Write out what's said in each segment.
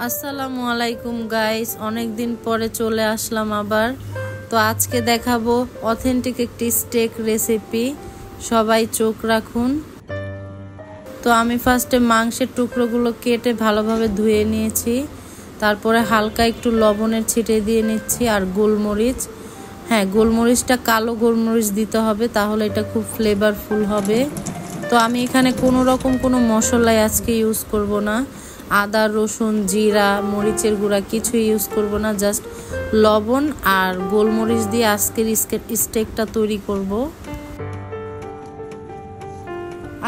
আসসালামু আলাইকুম গাইস, অনেক দিন পরে চলে আসলাম আবার। তো আজকে দেখাবো অথেন্টিক একটি স্টেক রেসিপি, সবাই চোখ রাখুন। তো আমি ফার্স্টে মাংসের টুকরোগুলো কেটে ভালোভাবে ধুয়ে নিয়েছি, তারপরে হালকা একটু লবণের ছিটে দিয়ে নিচ্ছি আর গোলমরিচ। হ্যাঁ, গোলমরিচটা কালো গোলমরিচ দিতে হবে, তাহলে এটা খুব ফ্লেভারফুল হবে। তো আমি এখানে কোনো রকম কোনো মশলাই আজকে ইউজ করব না, আদা রসুন জিরা মরিচের গুঁড়া কিছু ইউজ করব না, জাস্ট লবণ আর গোলমরিচ দিয়ে আজকের স্টেকটা তৈরি করব।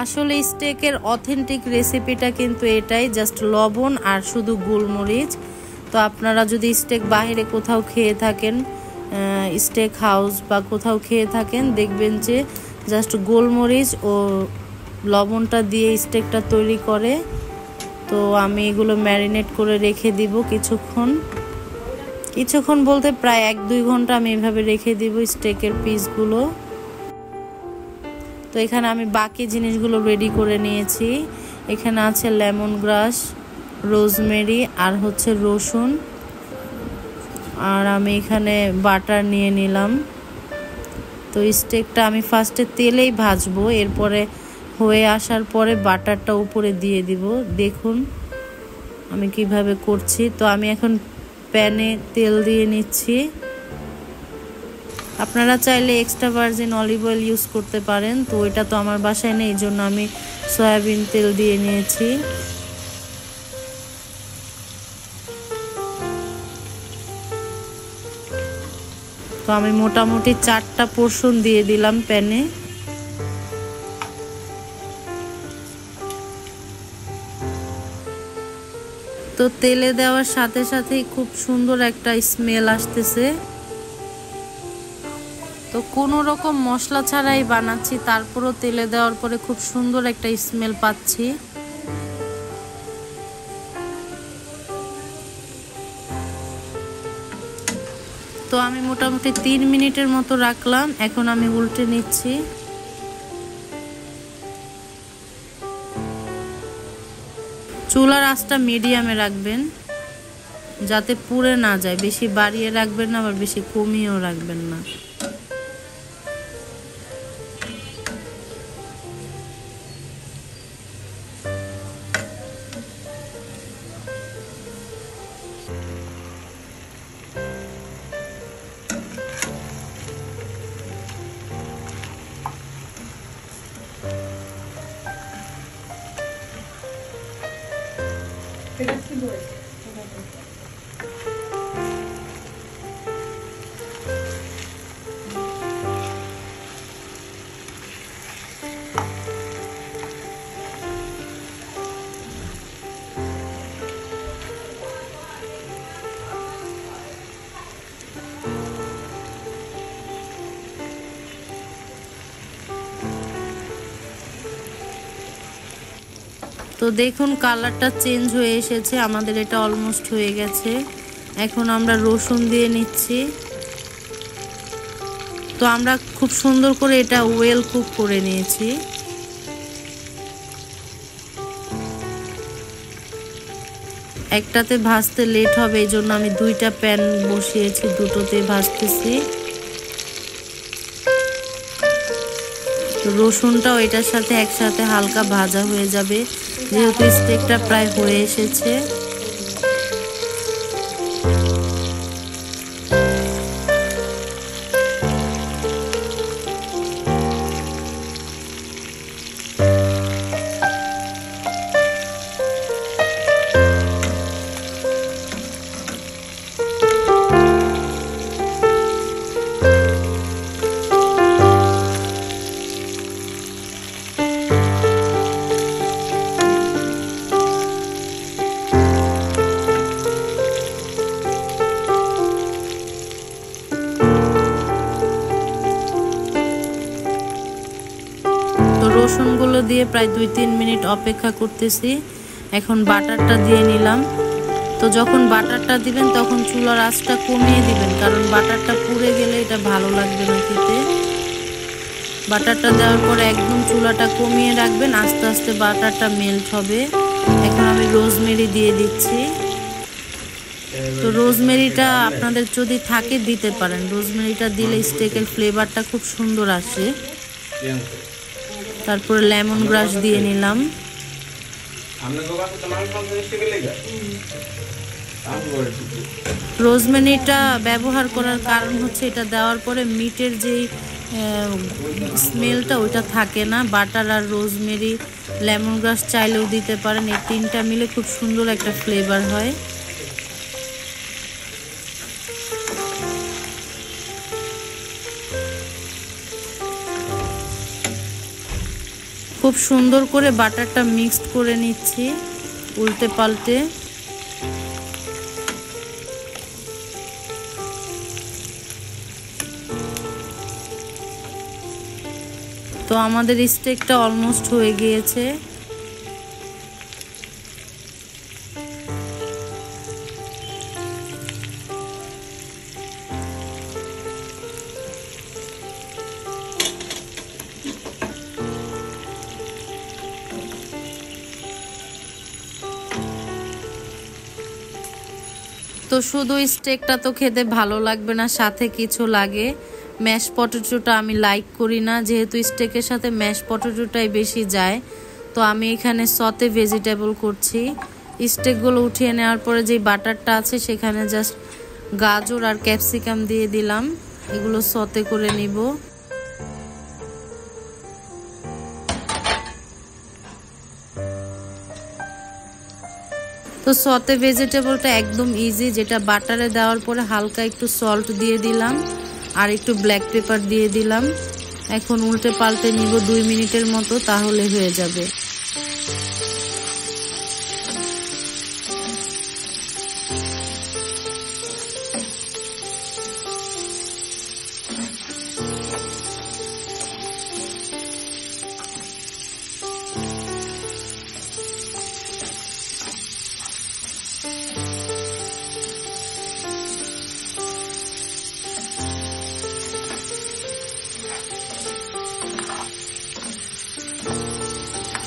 আসলে স্টেকের অথেন্টিক রেসিপিটা কিন্তু এটাই, জাস্ট লবণ আর শুধু গোলমরিচ। তো আপনারা যদি স্টেক বাইরে কোথাও খেয়ে থাকেন, স্টেক হাউস বা কোথাও খেয়ে থাকেন, দেখবেন যে জাস্ট গোলমরিচ ও লবণটা দিয়ে স্টেকটা তৈরি করে। তো আমি এগুলো ম্যারিনেট করে রেখে দিব কিছুক্ষণ বলতে প্রায় 1-2 ঘন্টা আমি এভাবে রেখে দিব স্টেকের পিসগুলো। তো এখানে আমি বাকি জিনিসগুলো রেডি করে নিয়েছি। এখানে আছে লেমন গ্রাস, রোজমেরি আর হচ্ছে রসুন, আর আমি এখানে বাটার নিয়ে নিলাম। তো স্টেকটা আমি ফার্স্টে তেলেই ভাজবো, এরপরে হয়ে আসার পরে বাটারটা উপরে দিয়ে দিব। দেখুন আমি কিভাবে করছি। তো আমি এখন প্যানে তেল দিয়ে নিচ্ছি। আপনারা চাইলে extra virgin olive oil use করতে পারেন, তো এটা তো আমার বাসায় নেই, এই জন্য আমি সয়াবিন তেল দিয়ে নিয়েছি। তো আমি মোটামুটি 4টা পোর্শন দিয়ে দিলাম প্যানে। তো তেলে দেওয়ার সাথে সাথেই খুব সুন্দর একটা স্মেল আসতেছে। তো কোনো রকম মশলা ছাড়াই বানাচ্ছি, তারপরও তেলে দেওয়ার পরে খুব সুন্দর একটা স্মেল পাচ্ছি। তো আমি মোটামুটি 3 মিনিটের মতো রাখলাম, এখন আমি উল্টে নিচ্ছি। চুলার আঁচটা মিডিয়ামে রাখবেন, যাতে পুড়ে না যায়। বেশি বাড়িয়ে রাখবেন না, আবার বেশি কমিয়েও রাখবেন না। তো দেখুন কালারটা চেঞ্জ হয়ে এসেছে, আমাদের এটা অলমোস্ট হয়ে গেছে। এখন আমরা রসুন দিয়ে নিচ্ছি। তো আমরা খুব সুন্দর করে এটা ওয়েল কুক করে নিয়েছি। একটাতে ভাজতে লেট হবে, এই জন্য আমি 2টা প্যান বসিয়েছি, দুটোতে ভাজতেছি। রসুনটাও এটার সাথে একসাথে হালকা ভাজা হয়ে যাবে, যেহেতু স্টেকটা প্রায় হয়ে এসেছে। রসুনগুলো দিয়ে প্রায় 2-3 মিনিট অপেক্ষা করতেছি। এখন বাটারটা দিয়ে নিলাম। তো যখন বাটারটা দিবেন তখন চুলার আঁচটা কমিয়ে দিবেন, কারণ বাটারটা পুড়ে গেলে এটা ভালো লাগবে না খেতে। বাটারটা দেওয়ার পরে একদম চুলাটা কমিয়ে রাখবেন, আস্তে আস্তে বাটারটা মেল্ট হবে। এখন আমি রোজমেরি দিয়ে দিচ্ছি। তো রোজমেরিটা আপনাদের যদি থাকে দিতে পারেন, রোজমেরিটা দিলে স্টেকের ফ্লেভারটা খুব সুন্দর আসে। তারপরে লেমন গ্রাস দিয়ে নিলাম। রোজমেরিটা ব্যবহার করার কারণ হচ্ছে এটা দেওয়ার পরে মিটের যেই স্মেলটা ওইটা থাকে না। বাটার আর রোজমেরি, লেমন গ্রাস চাইলেও দিতে পারেন, এই তিনটা মিলে খুব সুন্দর একটা ফ্লেভার হয়। খুব সুন্দর করে বাটারটা মিক্সড করে নিচ্ছি উল্টে পাল্টে। তো আমাদের স্টেকটা অলমোস্ট হয়ে গিয়েছে। তো শুধু স্টেকটা তো খেতে ভালো লাগবে না, সাথে কিছু লাগে। ম্যাশ পটেটোটা আমি লাইক করি না, যেহেতু স্টেকের সাথে ম্যাশ পটেটোটাই বেশি যায়। তো আমি এখানে সতে ভেজিটেবল করছি। স্টেকগুলো উঠিয়ে নেওয়ার পরে যে বাটারটা আছে সেখানে জাস্ট গাজর আর ক্যাপসিকাম দিয়ে দিলাম, এগুলো সতে করে নিব। তো সতে ভেজিটেবলটা একদম ইজি, যেটা বাটারে দেওয়ার পরে হালকা একটু সল্ট দিয়ে দিলাম আর একটু ব্ল্যাক পেপার দিয়ে দিলাম। এখন উল্টে পাল্টে নিব 2 মিনিটের মতো, তাহলে হয়ে যাবে।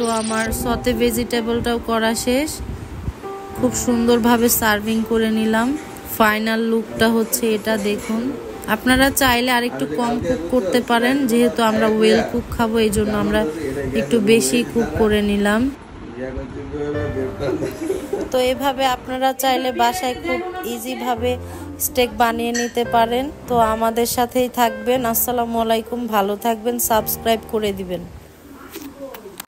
তো আমার সতে ভেজিটেবলটাও করা শেষ, খুব সুন্দরভাবে সার্ভিং করে নিলাম। ফাইনাল লুকটা হচ্ছে এটা, দেখুন। আপনারা চাইলে আরেকটু কম কুক করতে পারেন, যেহেতু আমরা ওয়েল কুক খাবো এই জন্য আমরা একটু বেশি কুক করে নিলাম। তো এভাবে আপনারা চাইলে বাসায় খুব ইজিভাবে স্টেক বানিয়ে নিতে পারেন। তো আমাদের সাথেই থাকবেন। আসসালামু আলাইকুম, ভালো থাকবেন, সাবস্ক্রাইব করে দিবেন।